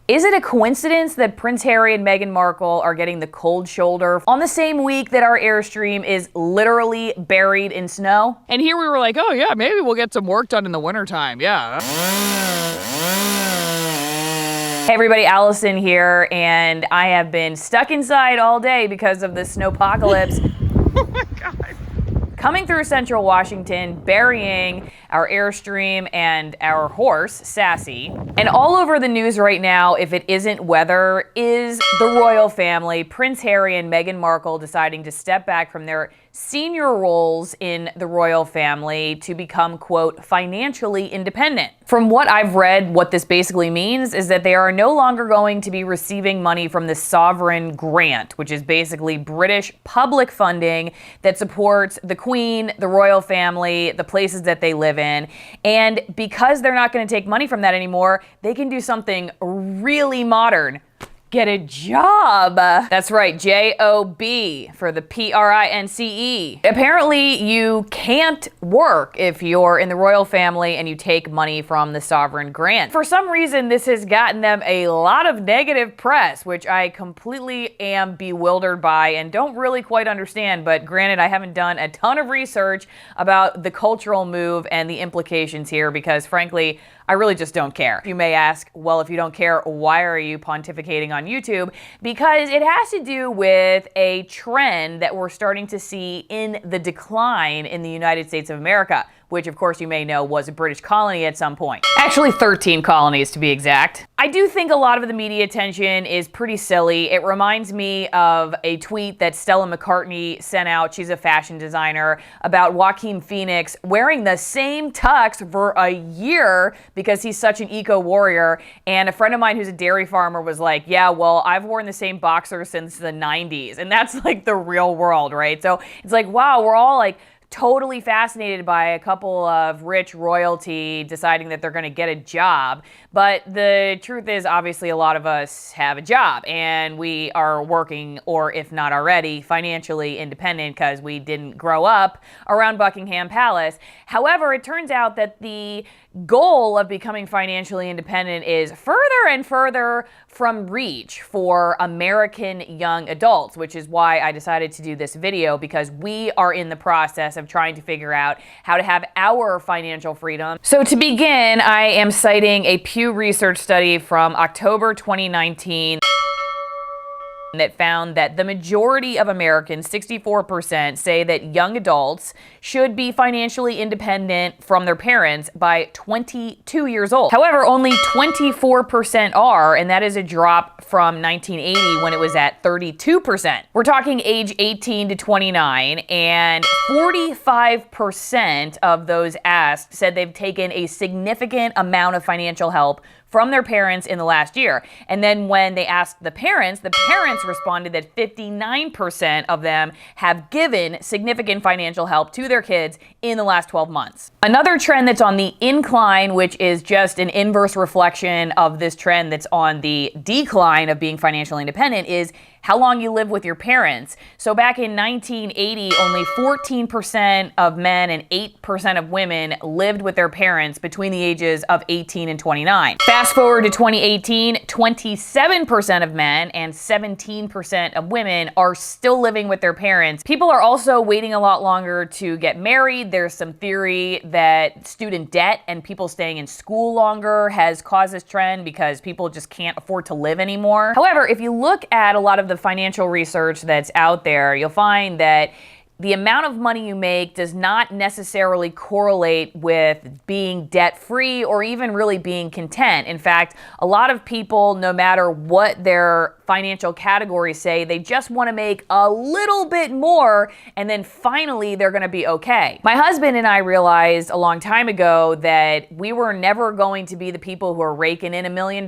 Is it a coincidence that Prince Harry and Meghan Markle are getting the cold shoulder on the same week that our Airstream is literally buried in snow? And here we were like, oh yeah, maybe we'll get some work done in the wintertime, yeah. Hey everybody, Allison here, and I have been stuck inside all day because of the snowpocalypse. Oh my God. Coming through central Washington, burying our Airstream and our horse, Sassy. And all over the news right now, if it isn't weather, is the royal family, Prince Harry and Meghan Markle, deciding to step back from their senior roles in the royal family to become, quote, financially independent. From what I've read, what this basically means is that they are no longer going to be receiving money from the sovereign grant, which is basically British public funding that supports the Queen, the royal family, the places that they live in. And because they're not going to take money from that anymore, they can do something really modern. Get a job. That's right, J-O-B for the P-R-I-N-C-E. Apparently, you can't work if you're in the royal family and you take money from the sovereign grant. For some reason, this has gotten them a lot of negative press, which I completely am bewildered by and don't really quite understand. But granted, I haven't done a ton of research about the cultural move and the implications here because, frankly, I really just don't care. You may ask, well, if you don't care, why are you pontificating on YouTube? Because it has to do with a trend that we're starting to see in the decline in the United States of America, which of course you may know was a British colony at some point. Actually 13 colonies to be exact. I do think a lot of the media attention is pretty silly. It reminds me of a tweet that Stella McCartney sent out, she's a fashion designer, about Joaquin Phoenix wearing the same tux for a year because he's such an eco-warrior. And a friend of mine who's a dairy farmer was like, yeah, well, I've worn the same boxers since the 90s. And that's like the real world, right? So it's like, wow, we're all like totally fascinated by a couple of rich royalty deciding that they're going to get a job. But the truth is, obviously, a lot of us have a job and we are working, or if not already, financially independent because we didn't grow up around Buckingham Palace. However, it turns out that the goal of becoming financially independent is further and further from reach for American young adults, which is why I decided to do this video, because we are in the process of trying to figure out how to have our financial freedom. So to begin, I am citing a Pew Research Study from October 2019 that found that the majority of Americans, 64%, say that young adults should be financially independent from their parents by 22 years old. However, only 24% are, and that is a drop from 1980 when it was at 32%. We're talking age 18 to 29, and 45% of those asked said they've taken a significant amount of financial help from their parents in the last year. And then when they asked the parents responded that 59% of them have given significant financial help to their kids in the last 12 months. Another trend that's on the incline, which is just an inverse reflection of this trend that's on the decline of being financially independent, is how long you live with your parents. So back in 1980, only 14% of men and 8% of women lived with their parents between the ages of 18 and 29. Fast forward to 2018, 27% of men and 17% of women are still living with their parents. People are also waiting a lot longer to get married. There's some theory that student debt and people staying in school longer has caused this trend because people just can't afford to live anymore. However, if you look at a lot of the financial research that's out there, you'll find that the amount of money you make does not necessarily correlate with being debt-free or even really being content. In fact, a lot of people, no matter what their financial categories say, they just want to make a little bit more and then finally they're going to be okay. My husband and I realized a long time ago that we were never going to be the people who are raking in $1 million.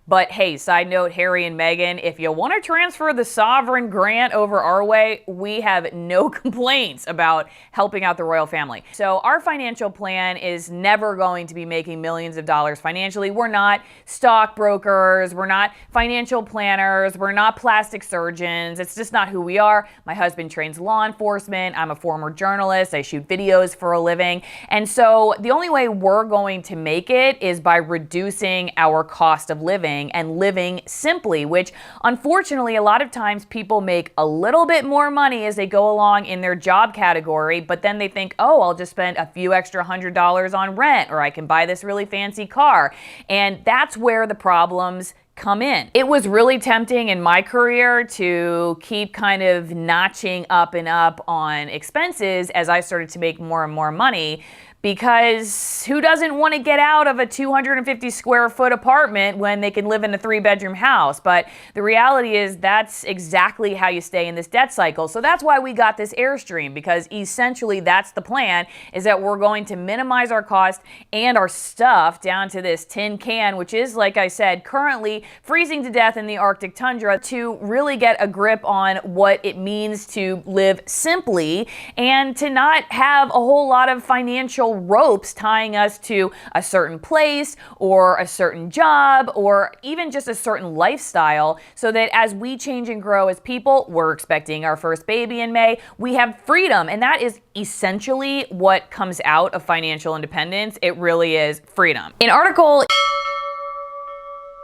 But hey, side note, Harry and Meghan, if you want to transfer the sovereign grant over our way, we have no complaints about helping out the royal family. So our financial plan is never going to be making millions of dollars financially. We're not stockbrokers, we're not financial planners, we're not plastic surgeons. It's just not who we are. My husband trains law enforcement. I'm a former journalist. I shoot videos for a living. And so the only way we're going to make it is by reducing our cost of living and living simply, which unfortunately a lot of times people make a little bit more money as they go along in their job category, but then they think, oh, I'll just spend a few extra $100 on rent, or I can buy this really fancy car. And that's where the problems come in. It was really tempting in my career to keep kind of notching up and up on expenses as I started to make more and more money, because who doesn't want to get out of a 250 square foot apartment when they can live in a 3-bedroom house? But the reality is that's exactly how you stay in this debt cycle. So that's why we got this Airstream, because essentially that's the plan, is that we're going to minimize our cost and our stuff down to this tin can, which is, like I said, currently freezing to death in the Arctic tundra, to really get a grip on what it means to live simply and to not have a whole lot of financial ropes tying us to a certain place or a certain job or even just a certain lifestyle, so that as we change and grow as people, we're expecting our first baby in May, we have freedom. And that is essentially what comes out of financial independence. It really is freedom. An article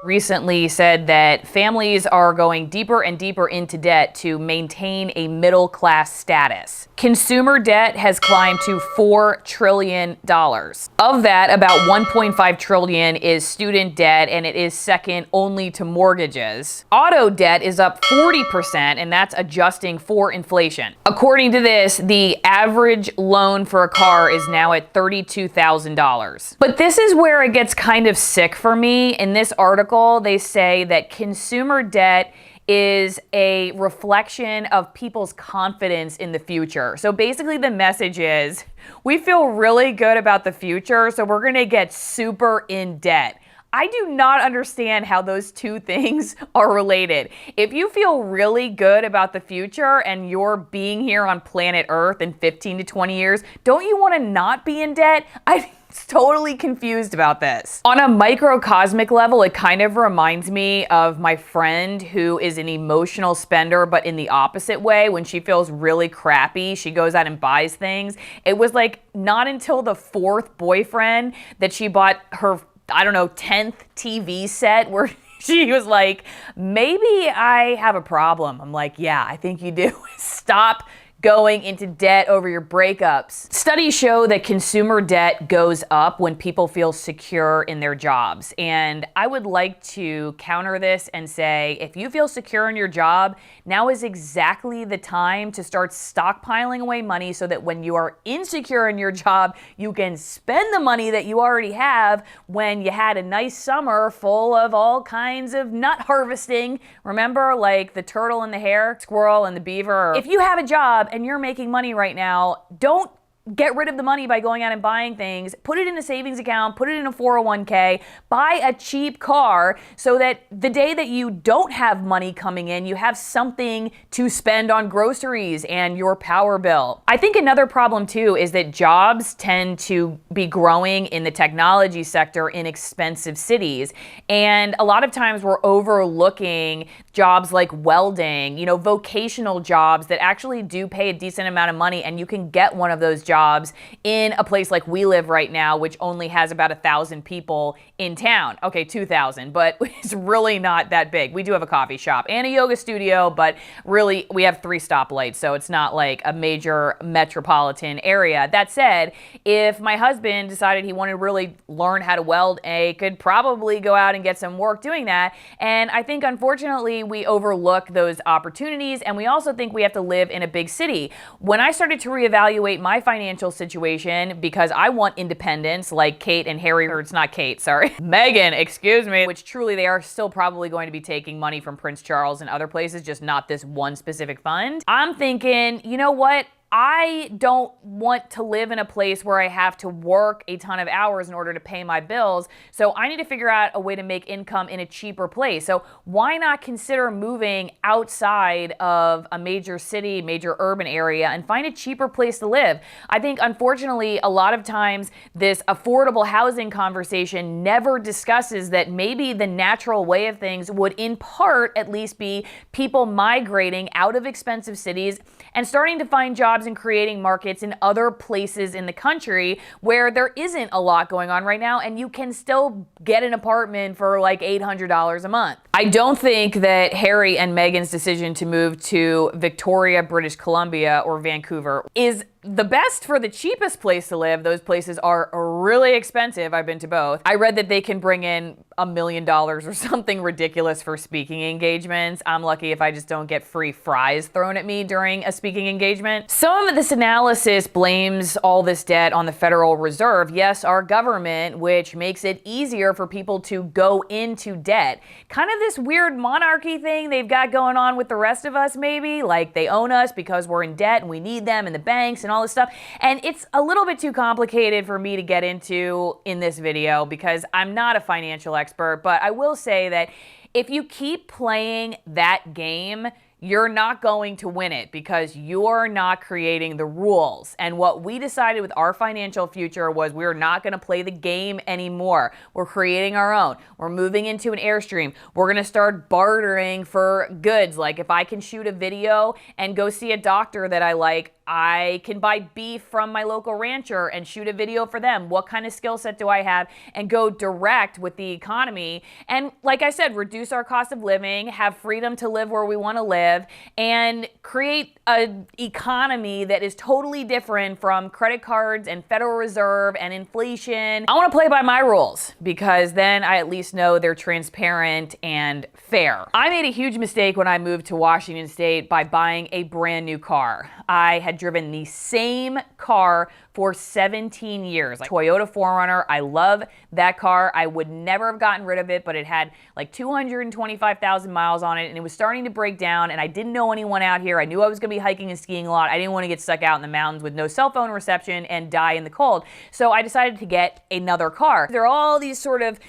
recently said that families are going deeper and deeper into debt to maintain a middle class status. Consumer debt has climbed to $4 trillion. Of that, about $1.5 trillion is student debt, and it is second only to mortgages. Auto debt is up 40%, and that's adjusting for inflation. According to this, the average loan for a car is now at $32,000. But this is where it gets kind of sick for me. In this article, they say that consumer debt is a reflection of people's confidence in the future. So basically the message is, we feel really good about the future, so we're gonna get super in debt. I do not understand how those two things are related. If you feel really good about the future and you're being here on planet Earth in 15 to 20 years, don't you want to not be in debt? I'm totally confused about this. On a microcosmic level, it kind of reminds me of my friend who is an emotional spender, but in the opposite way. When she feels really crappy, she goes out and buys things. It was like not until the 4th boyfriend that she bought her, I don't know, 10th TV set where she was like, maybe I have a problem. I'm like, yeah, I think you do. Stop going into debt over your breakups. Studies show that consumer debt goes up when people feel secure in their jobs. And I would like to counter this and say, if you feel secure in your job, now is exactly the time to start stockpiling away money so that when you are insecure in your job, you can spend the money that you already have when you had a nice summer full of all kinds of nut harvesting. Remember, like the turtle and the hare, squirrel and the beaver? If you have a job and you're making money right now, don't get rid of the money by going out and buying things. Put it in a savings account, put it in a 401k, buy a cheap car so that the day that you don't have money coming in, you have something to spend on groceries and your power bill. I think another problem too is that jobs tend to be growing in the technology sector in expensive cities. And a lot of times we're overlooking jobs like welding, you know, vocational jobs that actually do pay a decent amount of money, and you can get one of those jobs in a place like we live right now, which only has about 1,000 people in town. Okay, 2,000, but it's really not that big. We do have a coffee shop and a yoga studio, but really we have 3 stoplights, so it's not like a major metropolitan area. That said, if my husband decided he wanted to really learn how to weld, he could probably go out and get some work doing that. And I think unfortunately we overlook those opportunities, and we also think we have to live in a big city. When I started to reevaluate my financial situation, because I want independence like Kate and Harry, or it's not Kate, sorry, Meghan, excuse me, which truly they are still probably going to be taking money from Prince Charles and other places, just not this one specific fund. I'm thinking, you know what? I don't want to live in a place where I have to work a ton of hours in order to pay my bills. So I need to figure out a way to make income in a cheaper place. So why not consider moving outside of a major city, major urban area, and find a cheaper place to live? I think, unfortunately, a lot of times this affordable housing conversation never discusses that maybe the natural way of things would, in part, at least be people migrating out of expensive cities and starting to find jobs and creating markets in other places in the country where there isn't a lot going on right now, and you can still get an apartment for like $800 a month. I don't think that Harry and Meghan's decision to move to Victoria, British Columbia, or Vancouver is the best for the cheapest place to live. Those places are really expensive. I've been to both. I read that they can bring in $1 million or something ridiculous for speaking engagements. I'm lucky if I just don't get free fries thrown at me during a speaking engagement. Some of this analysis blames all this debt on the Federal Reserve. Yes, our government, which makes it easier for people to go into debt. Kind of this weird monarchy thing they've got going on with the rest of us, maybe. Like they own us because we're in debt and we need them and the banks and all this stuff. And it's a little bit too complicated for me to get into in this video because I'm not a financial expert, but I will say that if you keep playing that game, you're not going to win it because you're not creating the rules. And what we decided with our financial future was we're not going to play the game anymore. We're creating our own. We're moving into an Airstream. We're going to start bartering for goods. Like if I can shoot a video and go see a doctor that I like, I can buy beef from my local rancher and shoot a video for them. What kind of skill set do I have? And go direct with the economy. And like I said, reduce our cost of living, have freedom to live where we want to live, and create an economy that is totally different from credit cards and Federal Reserve and inflation. I want to play by my rules because then I at least know they're transparent and fair. I made a huge mistake when I moved to Washington State by buying a brand new car. I had driven the same car for 17 years. Like Toyota 4Runner, I love that car. I would never have gotten rid of it, but it had like 225,000 miles on it and it was starting to break down and I didn't know anyone out here. I knew I was gonna be hiking and skiing a lot. I didn't want to get stuck out in the mountains with no cell phone reception and die in the cold. So I decided to get another car. There are all these sort of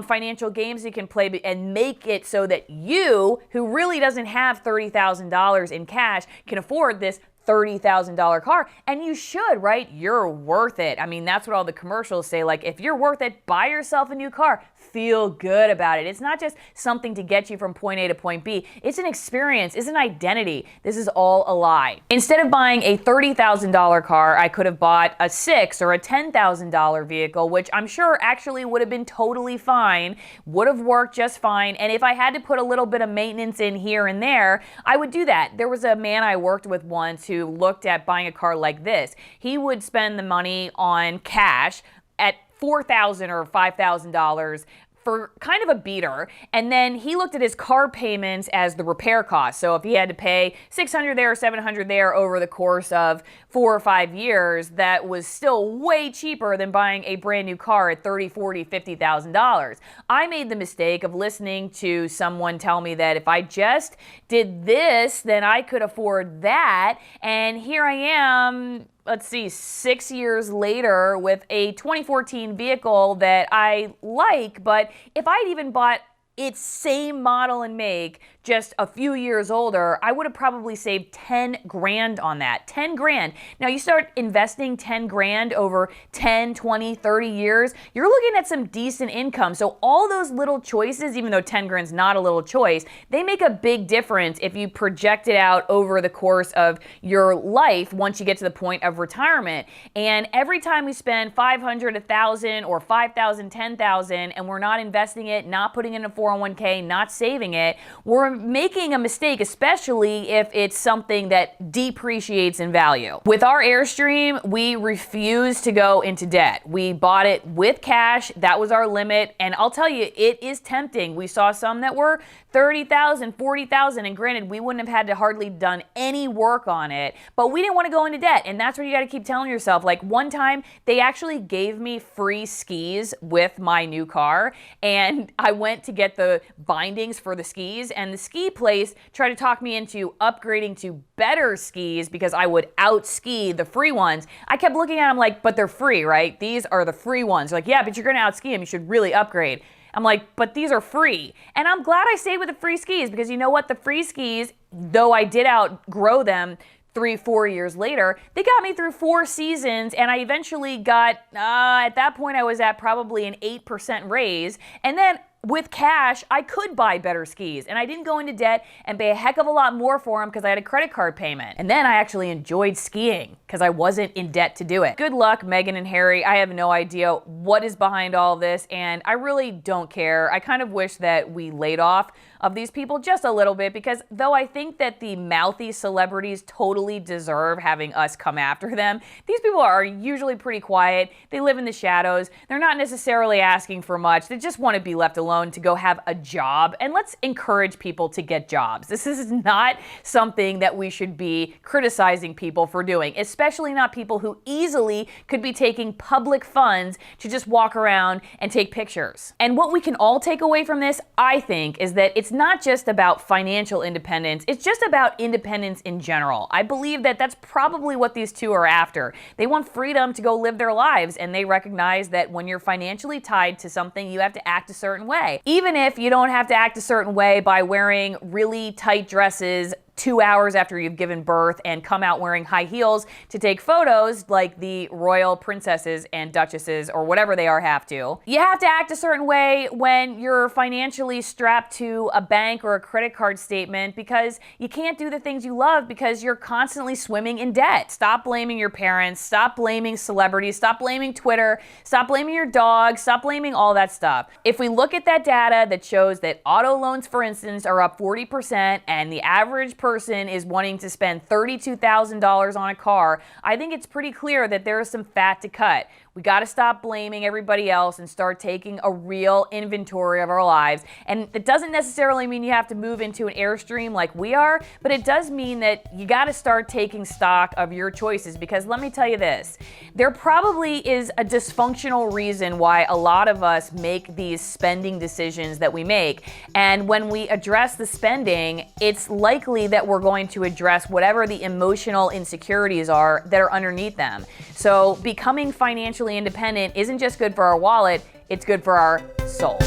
financial games you can play and make it so that you, who really doesn't have $30,000 in cash, can afford this $30,000 car, and you should, right? You're worth it. I mean, that's what all the commercials say. Like, if you're worth it, buy yourself a new car. Feel good about it. It's not just something to get you from point A to point B. It's an experience. It's an identity. This is all a lie. Instead of buying a $30,000 car, I could have bought a $6,000 or a $10,000 vehicle, which I'm sure actually would have been totally fine, would have worked just fine. And if I had to put a little bit of maintenance in here and there, I would do that. There was a man I worked with once who looked at buying a car like this. He would spend the money on cash at $4,000 or $5,000 for kind of a beater, and then he looked at his car payments as the repair cost. So if he had to pay $600 there or $700 there over the course of 4 or 5 years, that was still way cheaper than buying a brand new car at $30,000, $40,000, $50,000. I made the mistake of listening to someone tell me that if I just did this, then I could afford that, and here I am, let's see, 6 years later with a 2014 vehicle that I like, but if I'd even bought its same model and make just a few years older, I would have probably saved 10 grand on that. 10 grand. Now you start investing 10 grand over 10, 20, 30 years, you're looking at some decent income. So all those little choices, even though 10 grand's not a little choice, they make a big difference if you project it out over the course of your life once you get to the point of retirement. And every time we spend 500, 1,000 or 5,000, 10,000 and we're not investing it, not putting it in a 401k, not saving it, we're making a mistake, especially if it's something that depreciates in value. With our Airstream, we refuse to go into debt. We bought it with cash. That was our limit. And I'll tell you, it is tempting. We saw some that were $30,000, $40,000, and granted, we wouldn't have had to hardly done any work on it, but we didn't want to go into debt. And that's what you got to keep telling yourself. Like one time, they actually gave me free skis with my new car, and I went to get the bindings for the skis, and the ski place tried to talk me into upgrading to better skis because I would out-ski the free ones. I kept looking at them like, but they're free, right? These are the free ones. They're like, yeah, but you're gonna out-ski them. You should really upgrade. I'm like, but these are free. And I'm glad I stayed with the free skis because you know what? The free skis, though I did outgrow them 3-4 years later, they got me through 4 seasons, and I eventually got, at that point I was at probably an 8% raise, and then with cash, I could buy better skis, and I didn't go into debt and pay a heck of a lot more for them because I had a credit card payment. And then I actually enjoyed skiing because I wasn't in debt to do it. Good luck, Meghan and Harry. I have no idea what is behind all this, and I really don't care. I kind of wish that we laid off of these people just a little bit, because though I think that the mouthy celebrities totally deserve having us come after them, these people are usually pretty quiet. They live in the shadows. They're not necessarily asking for much. They just want to be left alone to go have a job. And let's encourage people to get jobs. This is not something that we should be criticizing people for doing, especially not people who easily could be taking public funds to just walk around and take pictures. And what we can all take away from this, I think, is that it's not just about financial independence, it's just about independence in general. I believe that that's probably what these two are after. They want freedom to go live their lives, and they recognize that when you're financially tied to something, you have to act a certain way. Even if you don't have to act a certain way by wearing really tight dresses 2 hours after you've given birth and come out wearing high heels to take photos like the royal princesses and duchesses or whatever they are have to. You have to act a certain way when you're financially strapped to a bank or a credit card statement, because you can't do the things you love because you're constantly swimming in debt. Stop blaming your parents, stop blaming celebrities, stop blaming Twitter, stop blaming your dog, stop blaming all that stuff. If we look at that data that shows that auto loans, for instance, are up 40% and the average person is wanting to spend $32,000 on a car, I think it's pretty clear that there is some fat to cut. We got to stop blaming everybody else and start taking a real inventory of our lives. And it doesn't necessarily mean you have to move into an Airstream like we are, but it does mean that you got to start taking stock of your choices, because let me tell you this, there probably is a dysfunctional reason why a lot of us make these spending decisions that we make. And when we address the spending, it's likely that we're going to address whatever the emotional insecurities are that are underneath them. So becoming financially independent isn't just good for our wallet, it's good for our soul.